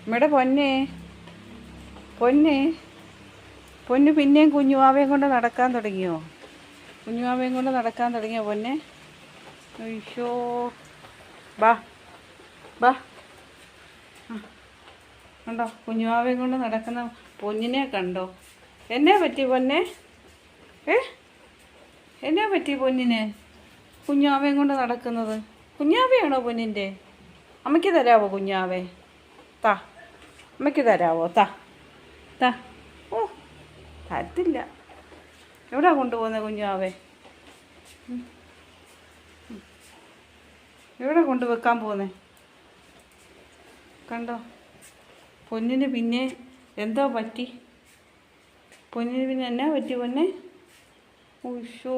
നമ്മുടെ പൊന്നെ പൊന്നെ പൊന്ന് പിന്നെയും കുഞ്ഞുവാവയും കൊണ്ട് നടക്കാൻ തുടങ്ങിയോ? കുഞ്ഞുവാവയും കൊണ്ട് നടക്കാൻ തുടങ്ങിയോ പൊന്നെ? അയ്യോ, ബാ ബാ. കണ്ടോ കുഞ്ഞുവാവയും കൊണ്ട് നടക്കുന്ന പൊന്നിനെ കണ്ടോ? എന്നാ പറ്റി പൊന്നെ? എന്നാ പറ്റി പൊന്നിന്? കുഞ്ഞാവയും കൊണ്ട് നടക്കുന്നത് കുഞ്ഞാവയാണോ പൊന്നിൻ്റെ? അമ്മയ്ക്ക് തരാവോ കുഞ്ഞാവേ? താ, അമ്മയ്ക്ക് തരാവോ? താ താ. ഓ, തരത്തില്ല. എവിടാ കൊണ്ടുപോകുന്നത് കുഞ്ഞാവേ? എവിടെ കൊണ്ട് വെക്കാൻ പോകുന്നേ? കണ്ടോ പൊന്നിന് പിന്നെ എന്തോ പറ്റി? പൊന്നിന് പിന്നെ എന്നാ പറ്റി പൊന്നെ? ഉയ്യോ.